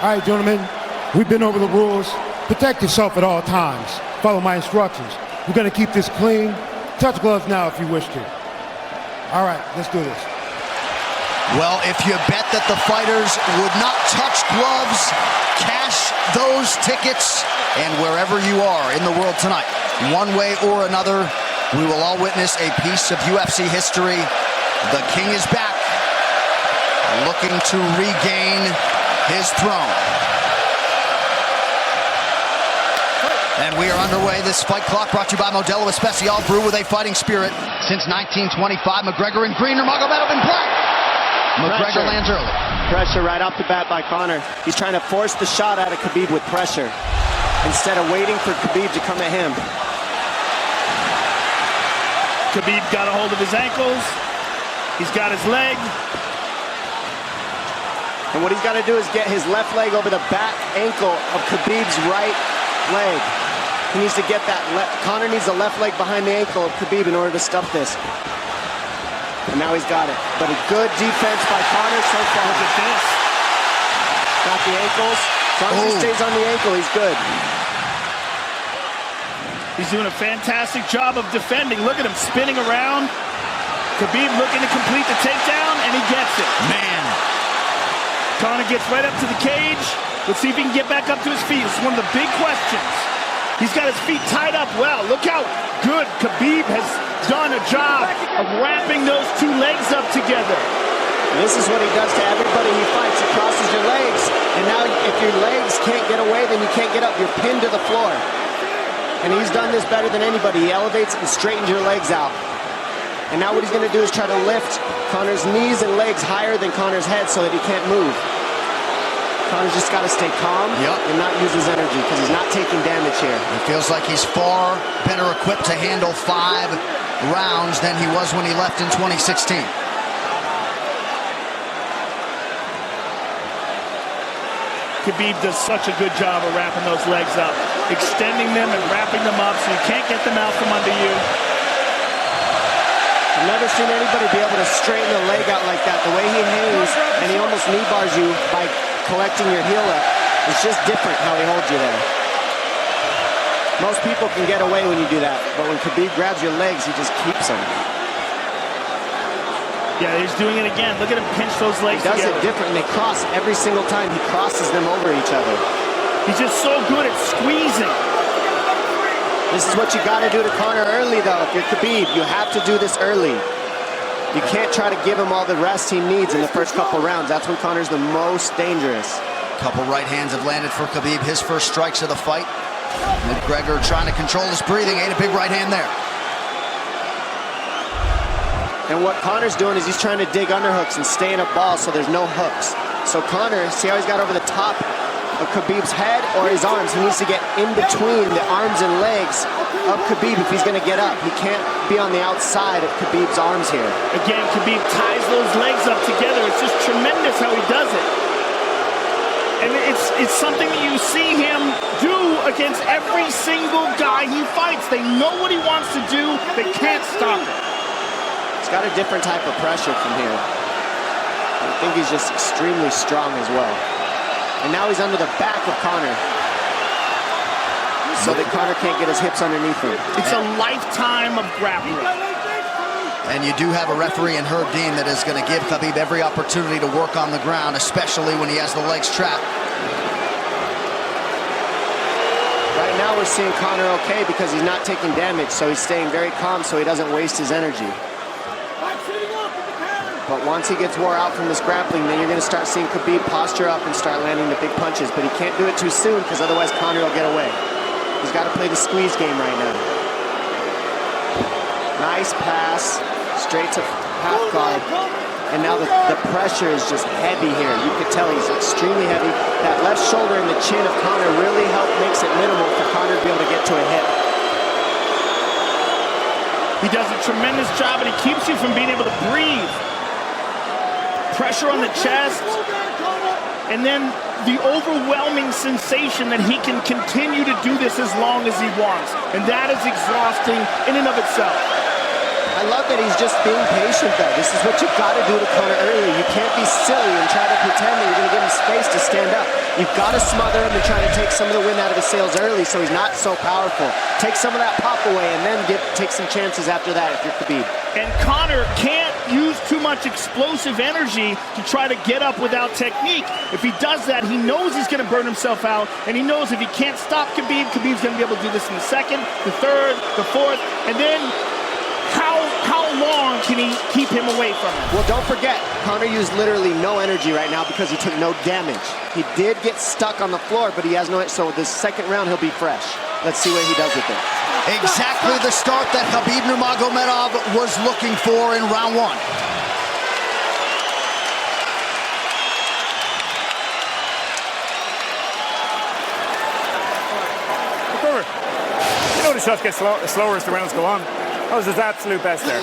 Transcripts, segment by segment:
All right, gentlemen, we've been over the rules. Protect yourself at all times. Follow my instructions. We're going to keep this clean. Touch gloves now if you wish to. All right, let's do this. Well, if you bet that the fighters would not touch gloves, cash those tickets, and wherever you are in the world tonight, one way or another, we will all witness a piece of UFC history. The King is back, looking to regain his throne. And we are underway. This fight clock brought to you by Modelo Especial, brew with a fighting spirit since 1925. McGregor in green, Nurmagomedov in black. McGregor lands early. Pressure right off the bat by Conor. He's trying to force the shot out of Khabib with pressure instead of waiting for Khabib to come at him. Khabib got a hold of his ankles. He's got his leg. And what he's got to do is get his left leg over the back ankle of Khabib's right leg. He needs to get that. Conor needs the left leg behind the ankle of Khabib in order to stop this. And now he's got it. But a good defense by Conor so far. Look at this. Got the ankles. As long as he stays on the ankle, he's good. He's doing a fantastic job of defending. Look at him spinning around. Khabib looking to complete the takedown, and he gets it. Man. Conor gets right up to the cage. Let's see if he can get back up to his feet. This is one of the big questions. He's got his feet tied up well. Look how good Khabib has done a job of wrapping those two legs up together. And this is what he does to everybody he fights. He crosses your legs. And now if your legs can't get away, then you can't get up. You're pinned to the floor. And he's done this better than anybody. He elevates and straightens your legs out. And now what he's going to do is try to lift Conor's knees and legs higher than Conor's head so that he can't move. Conor's just got to stay calm and not use his energy because he's not taking damage here. It feels like he's far better equipped to handle 5 rounds than he was when he left in 2016. Khabib does such a good job of wrapping those legs up, extending them and wrapping them up so you can't get them out from under you. I've never seen anybody be able to straighten the leg out like that. The way he hangs and he almost knee bars you by collecting your heel up. It's just different how he holds you there. Most people can get away when you do that, but when Khabib grabs your legs, he just keeps them. Yeah, he's doing it again. Look at him pinch those legs together. He does together. it different, and they cross every single time. He crosses them over each other. He's just so good at squeezing. This is what you got to do to Conor early, though. If you're Khabib, you have to do this early. You can't try to give him all the rest he needs in the first couple rounds. That's when Conor's the most dangerous. Couple right hands have landed for Khabib. His first strikes of the fight. McGregor trying to control his breathing. Ate a big right hand there. And what Conor's doing is he's trying to dig underhooks and stay in a ball so there's no hooks. So Conor, see how he's got over the top of Khabib's head or his arms? He needs to get in between the arms and legs of Khabib if he's going to get up. He can't be on the outside of Khabib's arms here. Again, Khabib ties those legs up together. It's just tremendous how he does it. And it's something that you see him do against every single guy he fights. They know what he wants to do. They can't stop it. He's got a different type of pressure from here. I think he's just extremely strong as well. And now he's under the back of Conor, so that Conor can't get his hips underneath him. It's a lifetime of grappling. And you do have a referee in Herb Dean that is going to give Khabib every opportunity to work on the ground, especially when he has the legs trapped. Right now we're seeing Conor okay because he's not taking damage, so he's staying very calm so he doesn't waste his energy. But once he gets wore out from this grappling, then you're going to start seeing Khabib posture up and start landing the big punches. But he can't do it too soon because otherwise Conor will get away. He's got to play the squeeze game right now. Nice pass, straight to half guard. And now the pressure is just heavy here. You could tell he's extremely heavy. That left shoulder and the chin of Conor really makes it minimal for Conor to be able to get to a hip. He does a tremendous job, and he keeps you from being able to breathe. Pressure on the chest, and then the overwhelming sensation that he can continue to do this as long as he wants. And that is exhausting in and of itself. I love that he's just being patient, though. This is what you've got to do to Conor early. You can't be silly and try to pretend that you're going to give him space to stand up. You've got to smother him and try to take some of the wind out of his sails early so he's not so powerful. Take some of that pop away and then take some chances after that if you're Khabib. And Conor can't use too much explosive energy to try to get up without technique. If he does that, he knows he's going to burn himself out, and he knows if he can't stop Khabib, Khabib's going to be able to do this in the second, the third, the fourth, and then how long can he keep him away from him? Well, don't forget, Conor used literally no energy right now because he took no damage. He did get stuck on the floor, but he has no, so this second round he'll be fresh. Let's see what he does with it. Exactly the start that Khabib Nurmagomedov was looking for in round one. You know the shots get slower as the rounds go on. That was his absolute best there.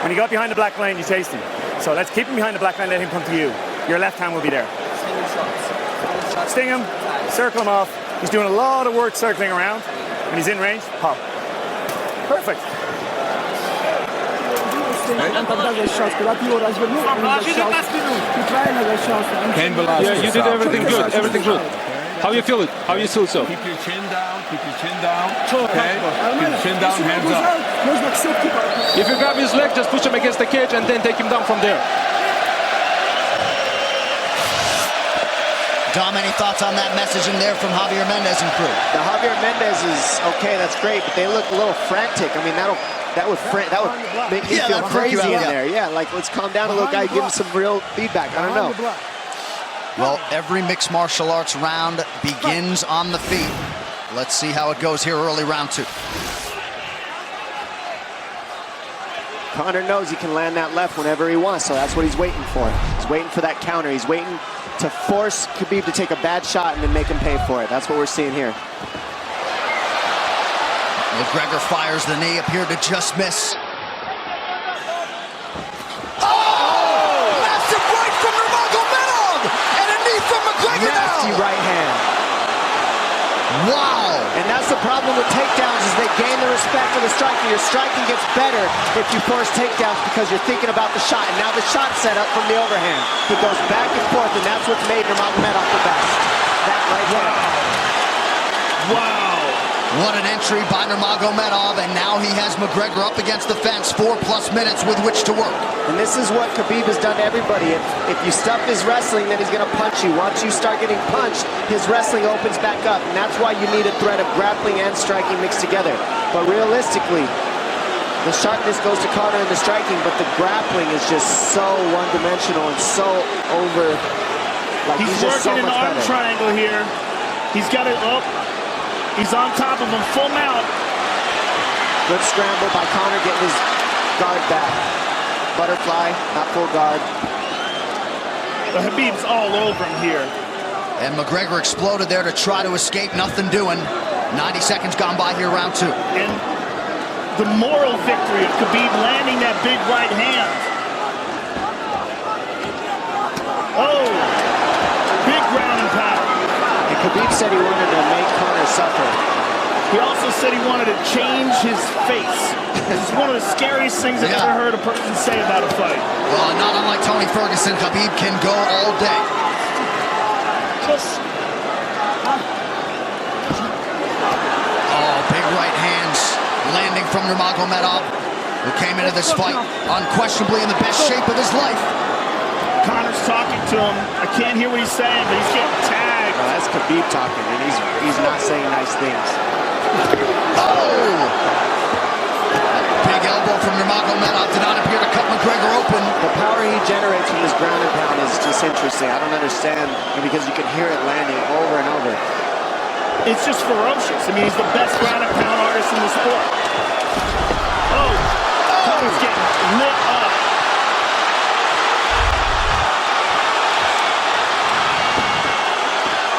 When he got behind the black line, you chased him. So let's keep him behind the black line, let him come to you. Your left hand will be there. Sting him, circle him off. He's doing a lot of work circling around. When he's in range, pop. Perfect. Yeah, you did everything good, everything good. How you feel it? How you feel so? Keep your chin down, keep your chin down. Okay? Keep your chin down, hands up. If you grab his leg, just push him against the cage and then take him down from there. Dom, any thoughts on that messaging there from Javier Mendez and crew? The Javier Mendez is okay, that's great, but they look a little frantic. I mean, that would make me feel crazy in there. Yeah, like let's calm down a little guy, give him some real feedback. I don't know. Well, every mixed martial arts round begins on the feet. Let's see how it goes here early round two. Conor knows he can land that left whenever he wants, so that's what he's waiting for. He's waiting for that counter. He's waiting to force Khabib to take a bad shot and then make him pay for it. That's what we're seeing here. McGregor fires the knee, appeared to just miss. Nasty right hand. Wow. And that's the problem with takedowns is they gain the respect of the striker. Your striking gets better if you force takedowns because you're thinking about the shot. And now the shot's set up from the overhand. He goes back and forth, and that's what's made Nurmagomedov the best. That right hand. Wow. What an entry by Nurmagomedov, and now he has McGregor up against the fence, 4+ minutes with which to work. And this is what Khabib has done to everybody. If you stuff his wrestling, then he's going to punch you. Once you start getting punched, his wrestling opens back up, and that's why you need a threat of grappling and striking mixed together. But realistically, the sharpness goes to Conor in the striking, but the grappling is just so one-dimensional and so over. Like He's just working so an much arm better. triangle here. He's got it up. He's on top of him, full mount. Good scramble by Conor, getting his guard back. Butterfly, not full guard. But Khabib's all over him here. And McGregor exploded there to try to escape, nothing doing. 90 seconds gone by here, round two. And the moral victory of Khabib landing that big right hand. Oh, big ground and pound. And Khabib said he wanted to make Conor suffer. He also said he wanted to change his face. This is one of the scariest things I've ever heard a person say about a fight. Well, not unlike Tony Ferguson, Khabib can go all day. Oh, big right hands landing from Nurmagomedov, who came into this fight unquestionably in the best shape of his life. Conor's talking to him. I can't hear what he's saying, but he's getting tagged. No, that's Khabib talking, and he's not saying nice things. Oh! Big elbow from Nurmagomedov did not appear to cut McGregor open. The power he generates from this ground and pound is just interesting. I don't understand, because you can hear it landing over and over. It's just ferocious. I mean, he's the best ground and pound artist in the sport. Oh! Conor's getting lit up.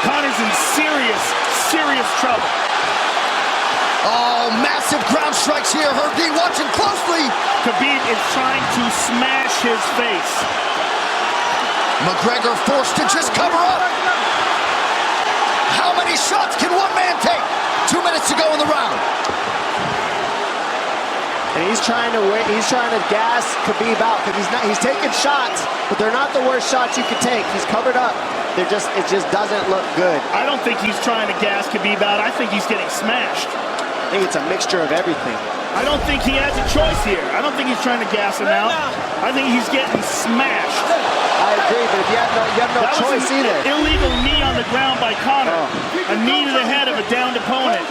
Conor's in serious trouble. Oh, massive ground strikes here. Herb Dean watching closely. Khabib is trying to smash his face. McGregor forced to just cover up. How many shots can one man take? 2 minutes to go in the round. And he's trying to win. He's trying to gas Khabib out because he's taking shots, but they're not the worst shots you could take. He's covered up. It just doesn't look good. I don't think he's trying to gas Khabib out. I think he's getting smashed. I think it's a mixture of everything. I don't think he has a choice here. I don't think he's trying to gas him out. I think he's getting smashed. I agree, but if you have no choice either. Illegal knee on the ground by Conor. A knee to the head of a downed opponent.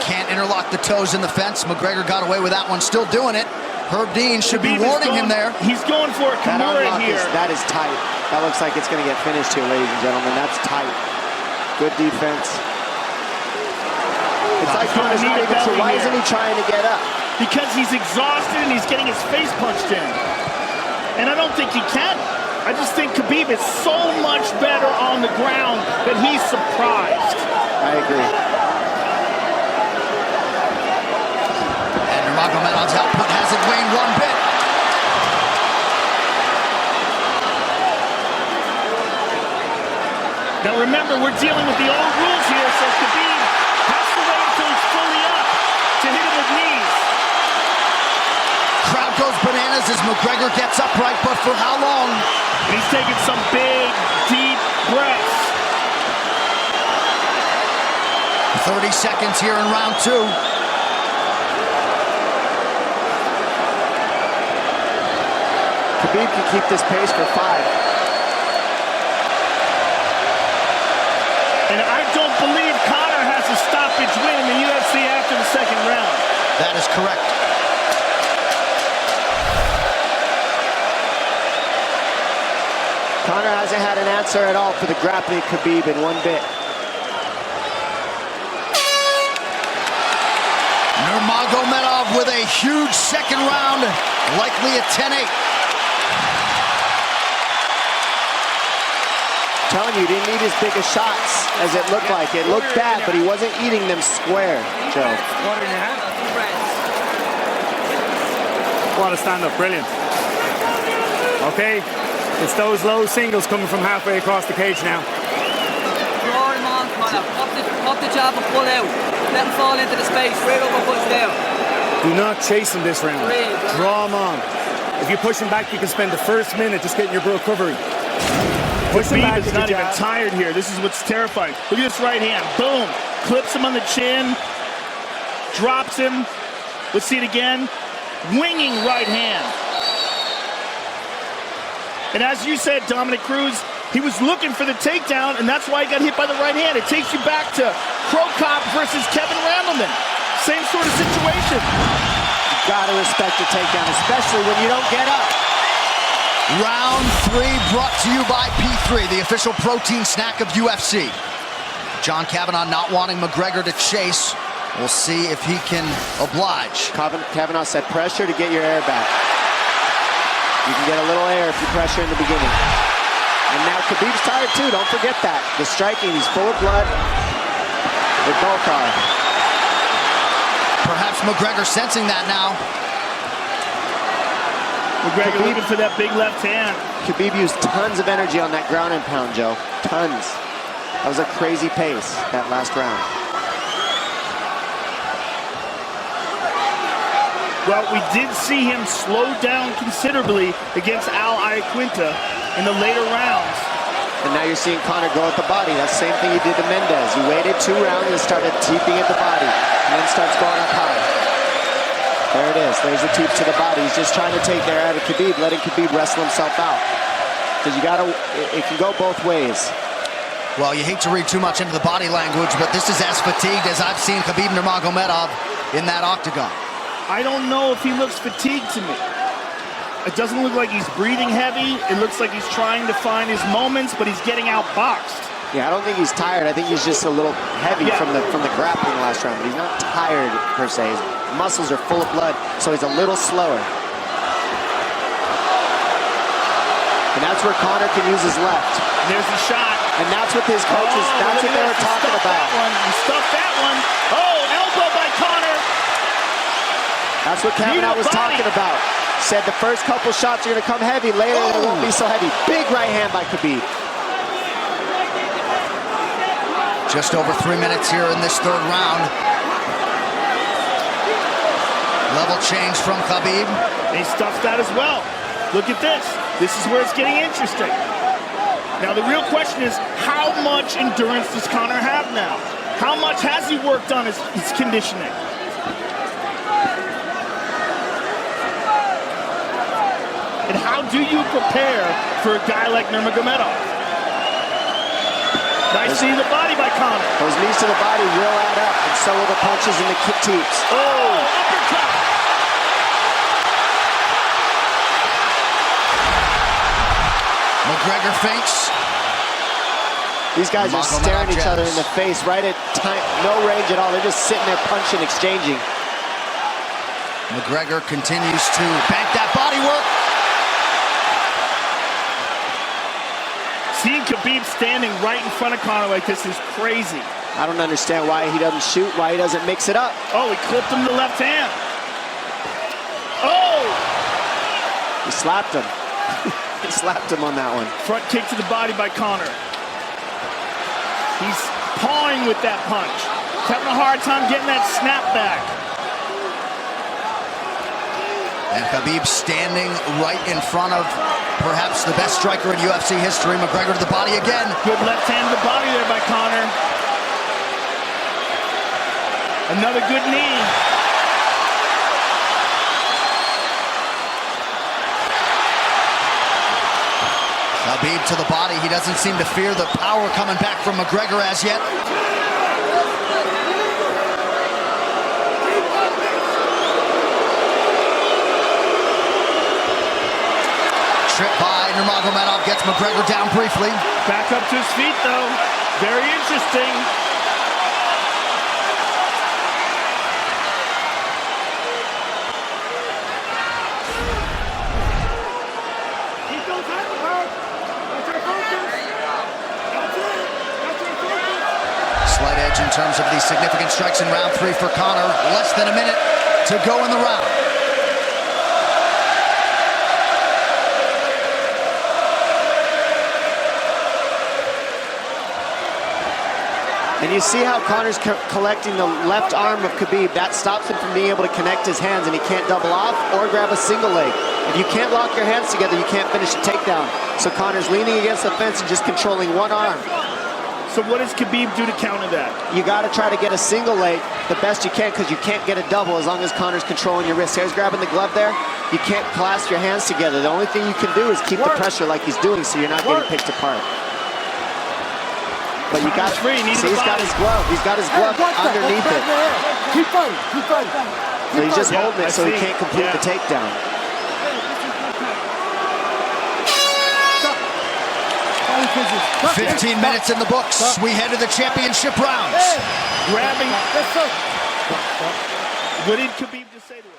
Can't interlock the toes in the fence. McGregor got away with that one, still doing it. Herb Dean should be warning him there. He's going for a Kimura here. That is tight. That looks like it's going to get finished here, ladies and gentlemen. That's tight. Good defense. It's like Conor's not even sure. Why isn't he trying to get up? Because he's exhausted and he's getting his face punched in. And I don't think he can. I just think Khabib is so much better on the ground that he's surprised. I agree. Nurmagomedov's output hasn't waned one bit. Now remember, we're dealing with the old rules here, so Khabib has to wait until he's fully up to hit him with knees. Crowd goes bananas as McGregor gets upright, but for how long? And he's taking some big, deep breaths. 30 seconds here in round 2. Khabib can keep this pace for 5. And I don't believe Conor has a stoppage win in the UFC after the second round. That is correct. Conor hasn't had an answer at all for the grappling Khabib in one bit. Nurmagomedov with a huge second round, likely a 10-8. Telling you, he didn't need as big of shots as it looked like. It looked bad, but he wasn't eating them square, Joe. Water in your hand. What a stand-up, brilliant. Okay, it's those low singles coming from halfway across the cage now. Draw him on, Conor. Pop the jab and pull out. Let him fall into the space. Right over, push down. Do not chase him this round. Draw him on. If you push him back, you can spend the first minute just getting your recovery. Khabib is not even tired here. This is what's terrifying. Look at this right hand. Boom. Clips him on the chin. Drops him. Let's see it again. Winging right hand. And as you said, Dominic Cruz, he was looking for the takedown, and that's why he got hit by the right hand. It takes you back to Crow Cop versus Kevin Randleman. Same sort of situation. You gotta respect the takedown, especially when you don't get up. Round 3 brought to you by P3, the official protein snack of UFC. John Kavanagh not wanting McGregor to chase. We'll see if he can oblige. Kavanagh said pressure to get your air back. You can get a little air if you pressure in the beginning. And now Khabib's tired too, don't forget that. The striking, he's full of blood. They both are. Perhaps McGregor sensing that now. McGregor looking for that big left hand. Khabib used tons of energy on that ground and pound, Joe. Tons. That was a crazy pace, that last round. Well, we did see him slow down considerably against Al Iaquinta in the later rounds. And now you're seeing Conor go at the body. That's the same thing he did to Mendez. He waited 2 rounds and started teeping at the body. And then starts going up high. There it is. There's the teep to the body. He's just trying to take there out of Khabib, letting Khabib wrestle himself out. Because you gotta, it can go both ways. Well, you hate to read too much into the body language, but this is as fatigued as I've seen Khabib Nurmagomedov in that octagon. I don't know if he looks fatigued to me. It doesn't look like he's breathing heavy. It looks like he's trying to find his moments, but he's getting outboxed. Yeah, I don't think he's tired. I think he's just a little heavy from the grappling last round, but he's not tired per se. His muscles are full of blood, so he's a little slower. And that's where Conor can use his left. There's the shot. And that's what his coaches, that's what they were talking about. He stuffed that one. Oh, elbow by Conor. That's what Kavanagh was talking about. Said the first couple shots are going to come heavy. Later, they won't be so heavy. Big right hand by Khabib. Just over 3 minutes here in this 3rd round. Level change from Khabib. And he stuffs that as well. Look at this. This is where it's getting interesting. Now, the real question is, how much endurance does Conor have now? How much has he worked on his conditioning? And how do you prepare for a guy like Nurmagomedov? Nice knee to the body by Conor. Those knees to the body will add up, and so will the punches and the kick teeps. Oh, uppercut. McGregor feints. These guys are staring each other in the face right at time, no range at all. They're just sitting there punching, exchanging. McGregor continues to bank that body work. Seeing Khabib standing right in front of Conor like this is crazy. I don't understand why he doesn't shoot, why he doesn't mix it up. Oh, he clipped him to the left hand. Oh! He slapped him. He slapped him on that one. Front kick to the body by Conor. He's pawing with that punch. He's having a hard time getting that snap back. And Khabib standing right in front of perhaps the best striker in UFC history. McGregor to the body again. Good left hand to the body there by Conor. Another good knee. Khabib to the body. He doesn't seem to fear the power coming back from McGregor as yet. Trip by Nurmagomedov gets McGregor down briefly. Back up to his feet though. Very interesting. Slight edge in terms of the significant strikes in round 3 for Conor. Less than a minute to go in the round. And you see how Conor's collecting the left arm of Khabib. That stops him from being able to connect his hands, and he can't double off or grab a single leg. If you can't lock your hands together, you can't finish a takedown. So Conor's leaning against the fence and just controlling one arm. So what does Khabib do to counter that? You got to try to get a single leg the best you can, because you can't get a double as long as Conor's controlling your wrist. Here's grabbing the glove there. You can't clasp your hands together. The only thing you can do is keep the pressure like he's doing, so you're not getting picked apart. But you got free. See, he's got his glove. He's got his glove underneath it. Keep fighting, keep fighting. So he's just holding it so he can't complete the takedown. 15 minutes in the books. We head to the championship rounds. Grabbing. What did Khabib just say to him?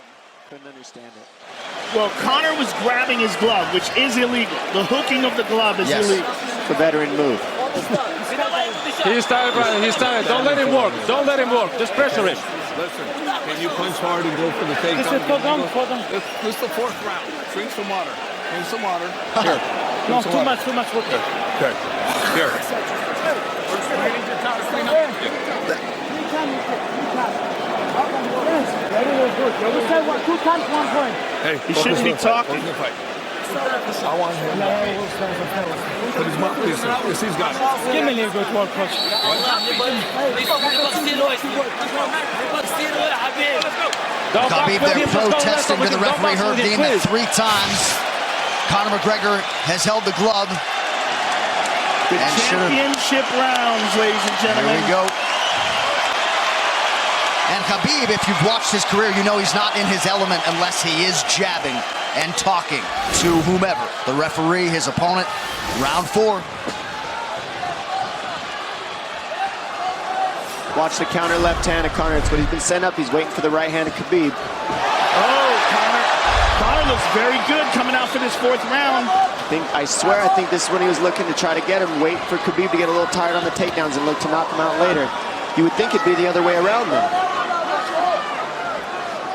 Couldn't understand it. Well, Conor was grabbing his glove, which is illegal. The hooking of the glove is illegal. It's a veteran move. He's tired, brother. He's tired. Don't let him work. Don't let him work. Just pressure him. Listen, can you punch hard and go for the takedown? This is the 4th round. Drink some water. Drink some water. Here. No, too much work. Okay. Here. Hey, he shouldn't be talking. I want him. Put his mouth. Yes, he's got it. Give me a little bit more push. Khabib there protesting to the referee. Heard deemed that 3 times. Conor McGregor has held the glove. The championship rounds, ladies and gentlemen. Here we go. And Khabib, if you've watched his career, you know he's not in his element unless he is jabbing and talking to whomever. The referee, his opponent, round 4. Watch the counter left hand of Conor. It's what he's been setting up. He's waiting for the right hand of Khabib. Oh, Conor looks very good coming out for this 4th round. I swear, I think this is when he was looking to try to get him, wait for Khabib to get a little tired on the takedowns and look to knock him out later. You would think it'd be the other way around, though.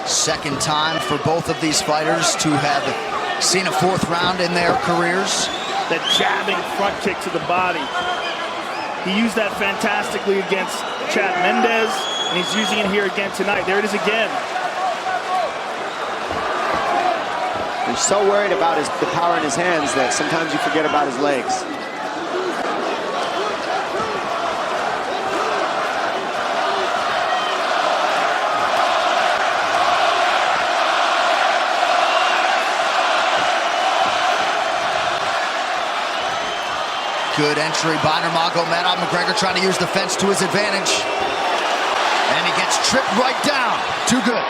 Second time for both of these fighters to have seen a 4th round in their careers. That jabbing front kick to the body. He used that fantastically against Chad Mendes, and he's using it here again tonight. There it is again. You're so worried about the power in his hands that sometimes you forget about his legs. Good entry by Nurmagomedov. McGregor trying to use the fence to his advantage. And he gets tripped right down. Too good.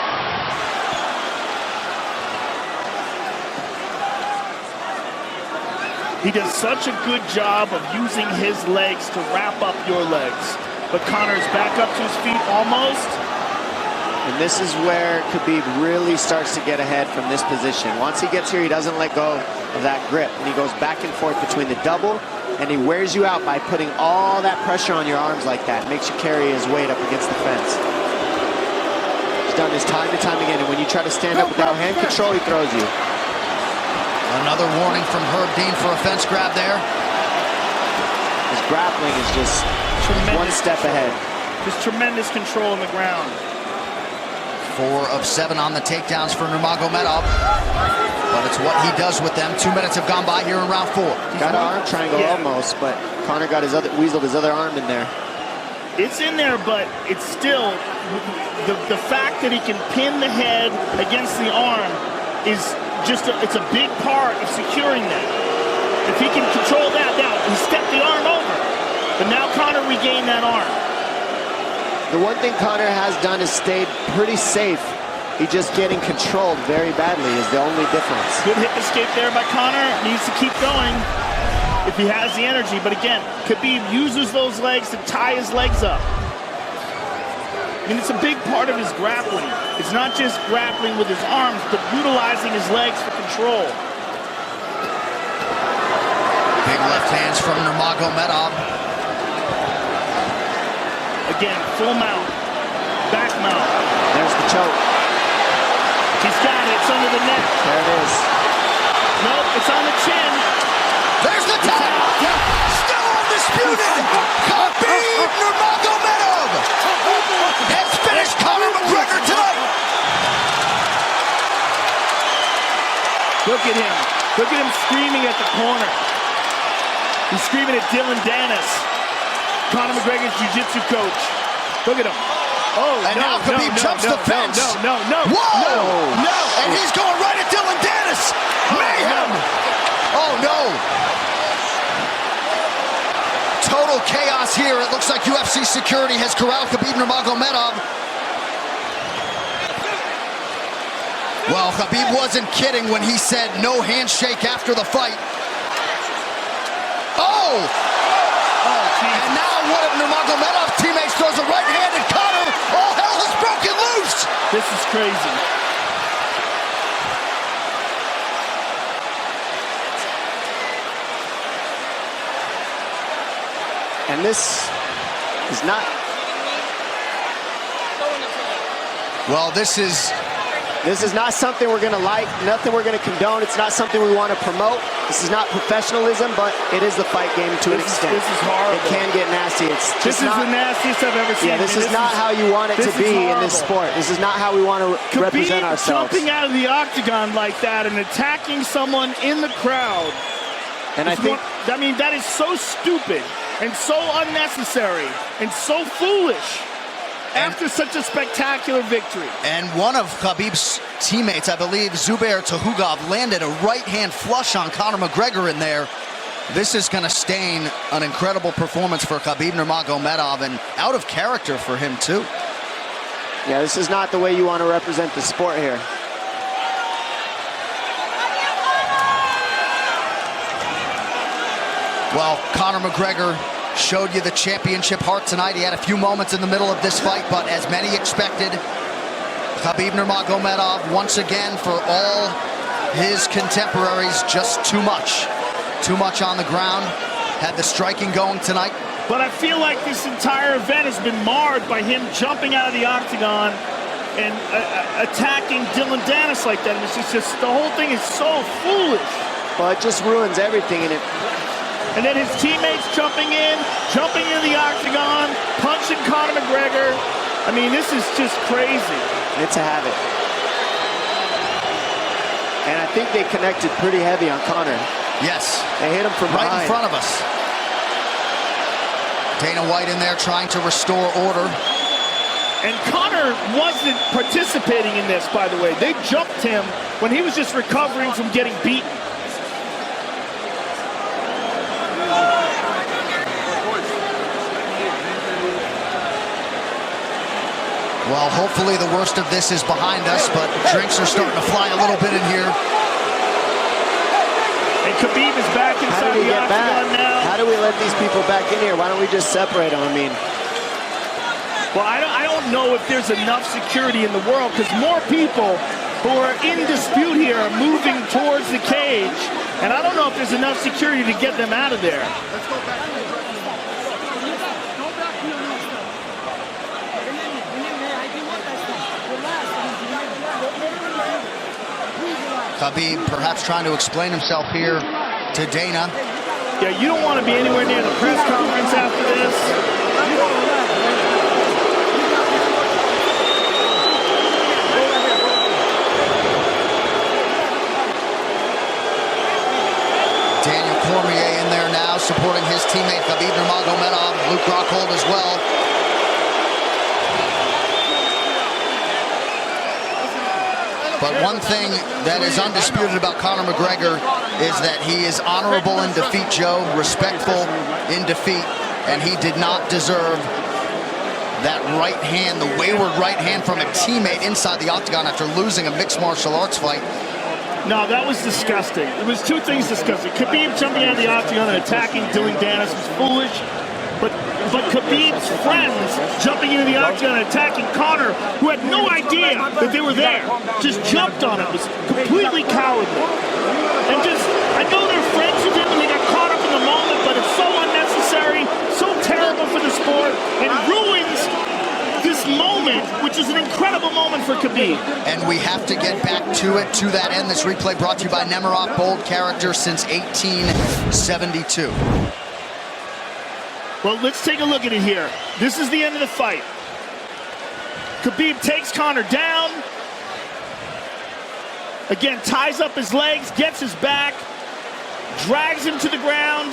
He does such a good job of using his legs to wrap up your legs. But Conor's back up to his feet almost. And this is where Khabib really starts to get ahead from this position. Once he gets here, he doesn't let go of that grip. And he goes back and forth between the double, and he wears you out by putting all that pressure on your arms like that. Makes you carry his weight up against the fence. He's done this time and time again, and when you try to stand up without hand control, he throws you. Another warning from Herb Dean for a fence grab there. His grappling is just one step ahead. Just tremendous control on the ground. 4 of 7 on the takedowns for Nurmagomedov. But it's what he does with them. 2 minutes have gone by here in round 4. Got an arm triangle almost, but Conor got weaseled his other arm in there. It's in there, but it's still the fact that he can pin the head against the arm is just it's a big part of securing that. If he can control that, now he stepped the arm over, but now Conor regained that arm. The one thing Conor has done is stayed pretty safe. He's just getting controlled very badly is the only difference. Good hip escape there by Conor. Needs to keep going if he has the energy. But again, Khabib uses those legs to tie his legs up. I mean, it's a big part of his grappling. It's not just grappling with his arms, but utilizing his legs for control. Big left hands from Nurmagomedov. Again, full mount, back mount. There's the choke. He's got it. It's under the neck. There it is. Nope, it's on the chin. There's the tap. Still undisputed. Khabib Nurmagomedov has finished Conor McGregor tonight. Look at him. Look at him screaming at the corner. He's screaming at Dylan Dennis, Conor McGregor's jiu-jitsu coach. Look at him. Oh, and now Khabib jumps the fence. No. Whoa! No! And he's going right at Dylan Dennis. Mayhem! Oh, no. Total chaos here. It looks like UFC security has corralled Khabib Nurmagomedov. Well, Khabib wasn't kidding when he said no handshake after the fight. Oh! And now one of Nurmagomedov's teammates throws a right hand at Conor. All hell has broken loose. This is crazy. And this is not... Well, this is not something we're going to like, nothing we're going to condone. It's not something we want to promote. This is not professionalism, but it is the fight game to an extent. This is horrible. It can get nasty. This is the nastiest I've ever seen. Yeah, this is not how you want it to be in this sport. This is not how we want to represent ourselves. Jumping out of the octagon like that and attacking someone in the crowd. And I mean, that is so stupid and so unnecessary and so foolish. After such a spectacular victory. And one of Khabib's teammates, I believe Zubair Tuhugov, landed a right-hand flush on Conor McGregor in there. This is going to stain an incredible performance for Khabib Nurmagomedov and out of character for him, too. Yeah, this is not the way you want to represent the sport here. Well, Conor McGregor showed you the championship heart tonight. He had a few moments in the middle of this fight, but as many expected, Khabib Nurmagomedov, once again, for all his contemporaries, just too much. Too much on the ground. Had the striking going tonight. But I feel like this entire event has been marred by him jumping out of the octagon and attacking Dylan Dennis like that. And it's just the whole thing is so foolish. Well, it just ruins everything in it. And then his teammates jumping into the octagon, punching Conor McGregor. I mean, this is just crazy. It's a habit. And I think they connected pretty heavy on Conor. Yes. They hit him from right behind. in front of us. Dana White in there trying to restore order. And Conor wasn't participating in this, by the way. They jumped him when he was just recovering from getting beaten. Well, hopefully the worst of this is behind us, but drinks are starting to fly a little bit in here. And Khabib is back inside the octagon now. How do we let these people back in here? Why don't we just separate them? I mean, well, I don't know if there's enough security in the world, because more people who are in dispute here are moving towards the cage, and I don't know if there's enough security to get them out of there. Let's go back. Khabib perhaps trying to explain himself here to Dana. Yeah, you don't want to be anywhere near the press conference after this. Daniel Cormier in there now, supporting his teammate Khabib Nurmagomedov, Luke Rockhold as well. But one thing that is undisputed about Conor McGregor is that he is honorable in defeat, Joe, respectful in defeat, and he did not deserve that right hand, the wayward right hand from a teammate inside the octagon after losing a mixed martial arts fight. No, that was disgusting. It was two things disgusting. Khabib jumping out of the octagon and attacking Dylan Dennis was foolish. But Khabib's friends jumping into the octagon and attacking Conor, who had no idea that they were there, just jumped on him. It was completely cowardly. And just, I know they're friends with him and they got caught up in the moment, but it's so unnecessary, so terrible for the sport, and ruins this moment, which is an incredible moment for Khabib. And we have to get back to it, to that end. This replay brought to you by Nemiroff, bold character since 1872. Well, let's take a look at it here. This is the end of the fight. Khabib takes Conor down. Again, ties up his legs, gets his back, drags him to the ground.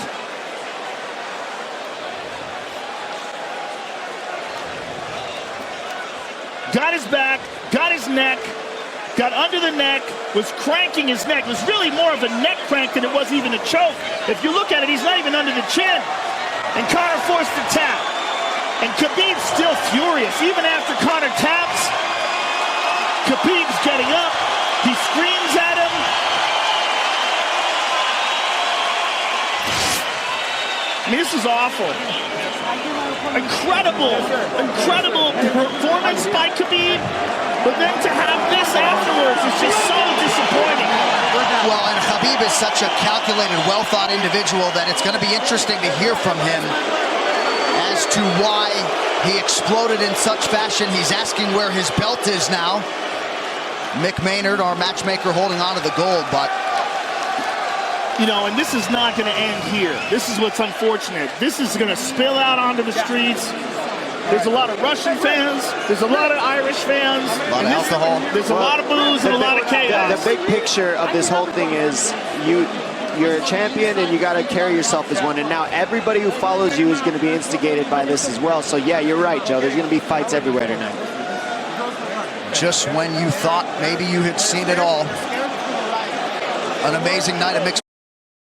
Got his back, got his neck, got under the neck, was cranking his neck. It was really more of a neck crank than it was even a choke. If you look at it, he's not even under the chin. And Conor forced the tap. And Khabib's still furious. Even after Conor taps, Khabib's getting up. He screams at him. I mean, this is awful. Incredible performance by Khabib. But then to have this afterwards is just so disappointing. Well, and Khabib is such a calculated, well-thought individual that it's going to be interesting to hear from him as to why he exploded in such fashion. He's asking where his belt is now. Mick Maynard, our matchmaker, holding on to the gold, but... You know, and this is not going to end here. This is what's unfortunate. This is going to spill out onto the streets. There's a lot of Russian fans. There's a lot of Irish fans. A lot of alcohol. There's a lot of booze and a lot of chaos. The big picture of this whole thing is you're a champion and you got to carry yourself as one. And now everybody who follows you is going to be instigated by this as well. So yeah, you're right, Joe. There's going to be fights everywhere tonight. Just when you thought maybe you had seen it all. An amazing night of mixed